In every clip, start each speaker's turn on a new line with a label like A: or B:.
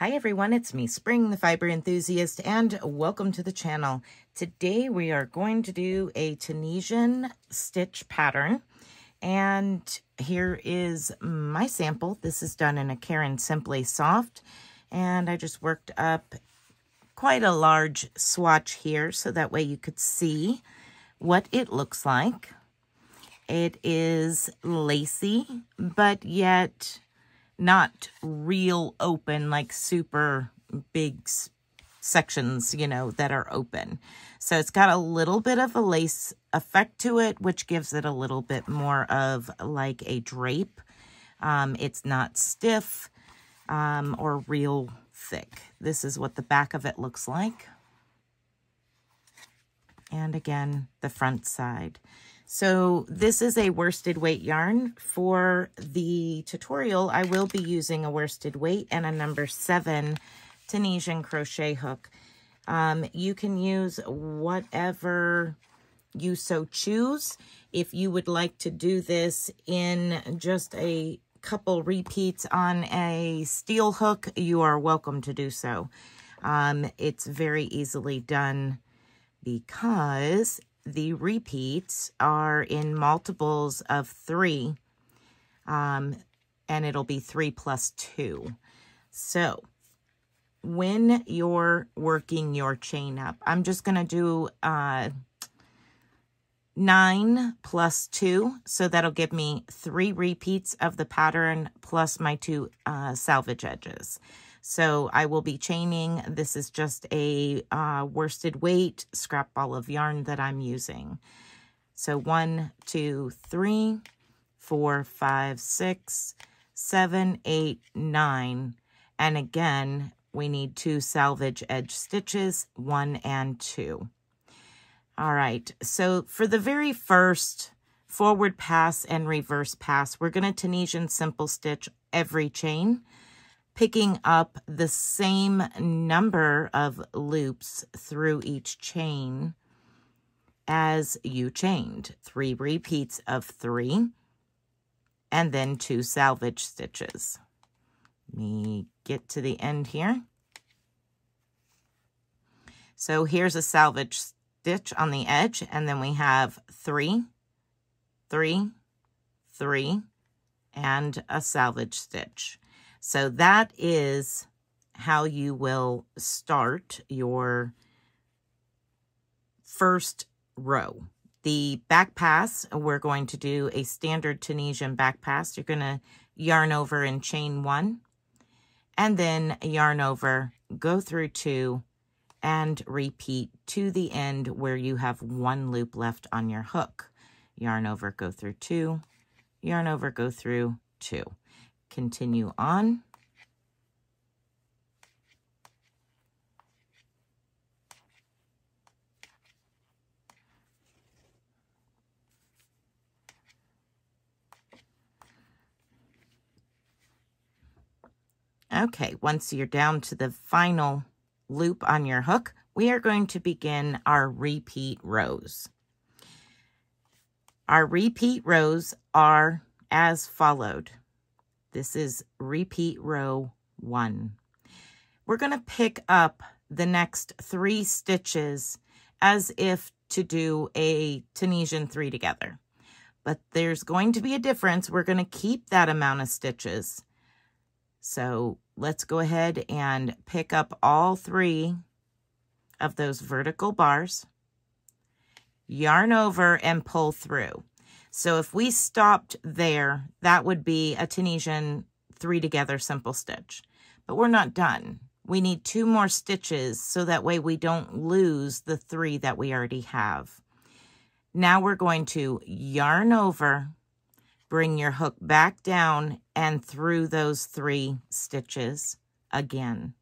A: Hi everyone, it's me, Spring, the fiber enthusiast, and welcome to the channel. Today we are going to do a Tunisian stitch pattern, and here is my sample. This is done in a Caron Simply Soft, and I just worked up quite a large swatch here so that way you could see what it looks like. It is lacy, but yet not real open, like super big sections, you know, that are open. So it's got a little bit of a lace effect to it, which gives it a little bit more of like a drape. It's not stiff or real thick. This is what the back of it looks like. And again, the front side. So this is a worsted weight yarn. For the tutorial, I will be using a worsted weight and a number 7 Tunisian crochet hook. You can use whatever you so choose. If you would like to do this in just a couple repeats on a steel hook, you are welcome to do so. It's very easily done because the repeats are in multiples of 3, and it'll be 3 plus 2. So when you're working your chain up, I'm just going to do 9 plus 2, so that'll give me 3 repeats of the pattern plus my 2 salvage edges. So I will be chaining. This is just a worsted weight scrap ball of yarn that I'm using. So 1, 2, 3, 4, 5, 6, 7, 8, 9. And again, we need 2 salvage edge stitches, 1 and 2. All right, so for the very first forward pass and reverse pass, we're going to Tunisian simple stitch every chain, picking up the same number of loops through each chain as you chained. 3 repeats of 3, and then 2 salvage stitches. Let me get to the end here. So here's a salvage stitch on the edge, and then we have 3, 3, 3, and a salvage stitch. So that is how you will start your first row. The back pass, we're going to do a standard Tunisian back pass. You're going to yarn over and chain 1, and then yarn over, go through 2, and repeat to the end where you have 1 loop left on your hook. Yarn over, go through 2, yarn over, go through 2. Continue on. Okay, once you're down to the final loop on your hook, we are going to begin our repeat rows. Our repeat rows are as followed. This is repeat row 1. We're going to pick up the next 3 stitches as if to do a Tunisian 3 together. But there's going to be a difference. We're going to keep that amount of stitches. So let's go ahead and pick up all 3 of those vertical bars, yarn over, and pull through. So if we stopped there, that would be a Tunisian 3 together simple stitch. But we're not done. We need 2 more stitches so that way we don't lose the 3 that we already have. Now we're going to yarn over, bring your hook back down and through those 3 stitches again.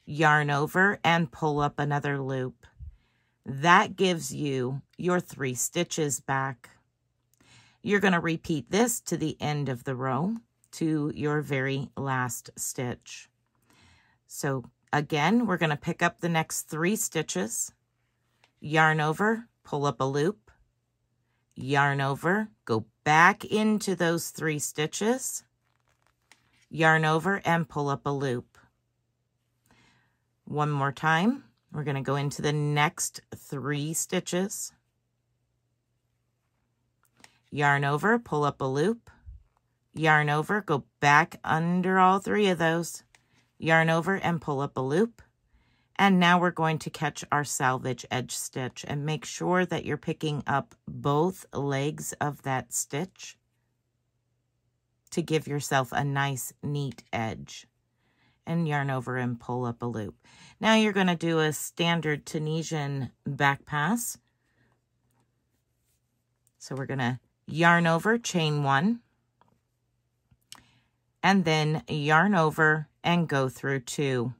A: Yarn over and pull up another loop. That gives you your 3 stitches back. You're going to repeat this to the end of the row to your very last stitch. So again, we're going to pick up the next 3 stitches, yarn over, pull up a loop, yarn over, go back into those 3 stitches, yarn over and pull up a loop. One more time. We're going to go into the next 3 stitches. Yarn over, pull up a loop, yarn over, go back under all 3 of those, yarn over and pull up a loop. And now we're going to catch our selvage edge stitch, and make sure that you're picking up both legs of that stitch to give yourself a nice neat edge. And yarn over and pull up a loop. Now you're going to do a standard Tunisian back pass. So we're going to yarn over, chain 1, and then yarn over and go through 2.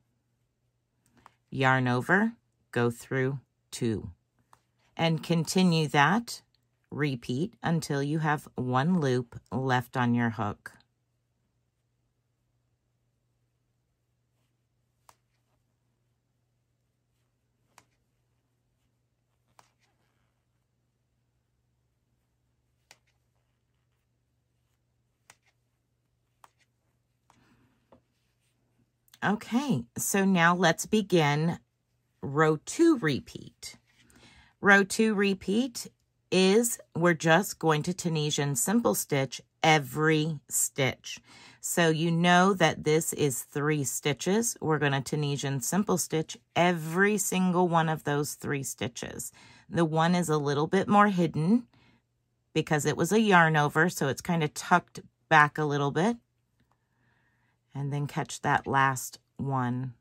A: Yarn over, go through 2, and continue that. Repeat until you have 1 loop left on your hook. Okay, so now let's begin row 2 repeat. Row 2 repeat is we're just going to Tunisian simple stitch every stitch. So you know that this is 3 stitches. We're going to Tunisian simple stitch every single one of those 3 stitches. The one is a little bit more hidden because it was a yarn over, so it's kind of tucked back a little bit. And then catch that last one.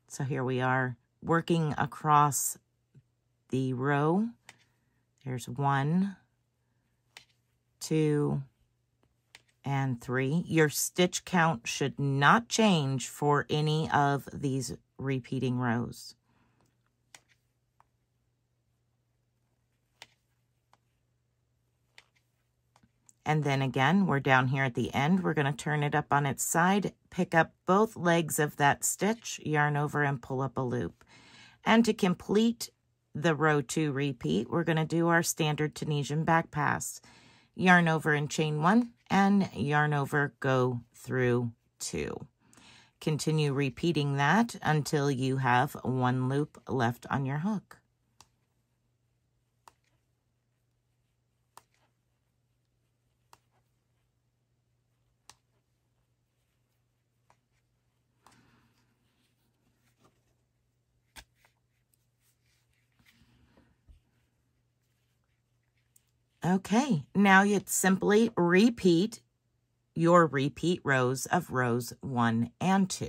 A: So here we are working across the row. There's 1, 2, and 3. Your stitch count should not change for any of these repeating rows. And then again, we're down here at the end. We're going to turn it up on its side, pick up both legs of that stitch, yarn over and pull up a loop. And to complete the row 2 repeat, we're going to do our standard Tunisian back pass. Yarn over and chain 1 and yarn over, go through 2. Continue repeating that until you have 1 loop left on your hook. Okay, now you simply repeat your repeat rows of rows 1 and 2.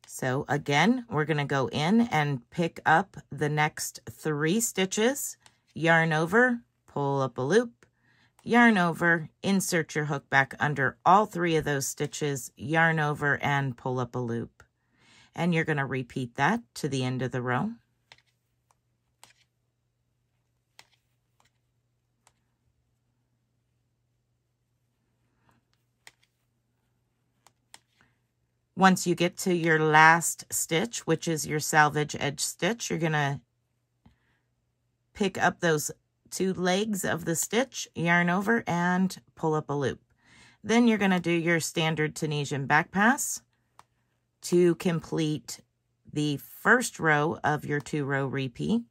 A: So again, we're going to go in and pick up the next 3 stitches, yarn over, pull up a loop, yarn over, insert your hook back under all 3 of those stitches, yarn over and pull up a loop. And you're going to repeat that to the end of the row. Once you get to your last stitch, which is your selvage edge stitch, you're going to pick up those 2 legs of the stitch, yarn over, and pull up a loop. Then you're going to do your standard Tunisian back pass to complete the first row of your 2-row repeat.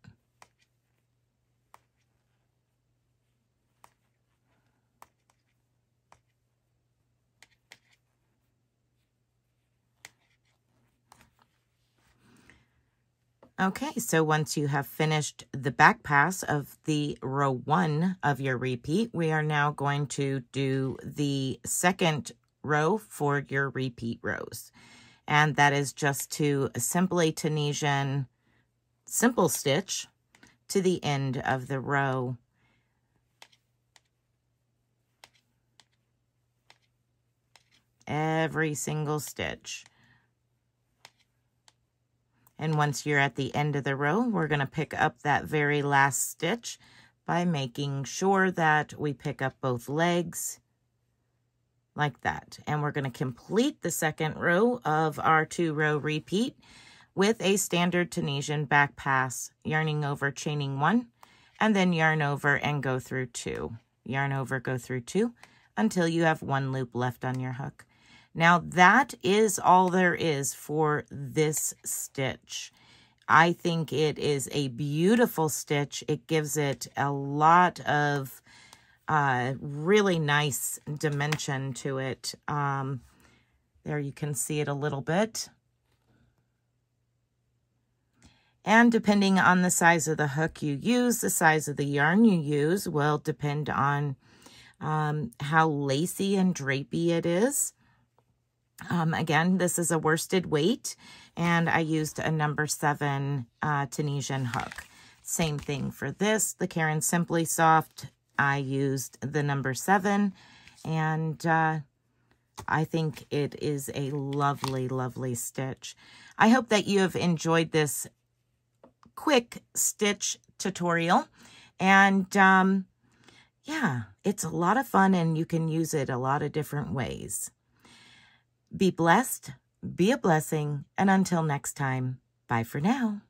A: Okay, so once you have finished the back pass of the row 1 of your repeat, we are now going to do the second row for your repeat rows. And that is just to simply Tunisian simple stitch to the end of the row. Every single stitch. And once you're at the end of the row, we're going to pick up that very last stitch by making sure that we pick up both legs like that. And we're going to complete the second row of our 2-row repeat with a standard Tunisian back pass, yarning over, chaining 1, and then yarn over and go through 2. Yarn over, go through 2 until you have 1 loop left on your hook. Now that is all there is for this stitch. I think it is a beautiful stitch. It gives it a lot of really nice dimension to it. There you can see it a little bit. And depending on the size of the hook you use, the size of the yarn you use will depend on how lacy and drapey it is. Again, this is a worsted weight, and I used a number 7 Tunisian hook. Same thing for this, the Caron Simply Soft. I used the number 7, and I think it is a lovely, lovely stitch. I hope that you have enjoyed this quick stitch tutorial, and yeah, it's a lot of fun, and you can use it a lot of different ways. Be blessed, be a blessing, and until next time, bye for now.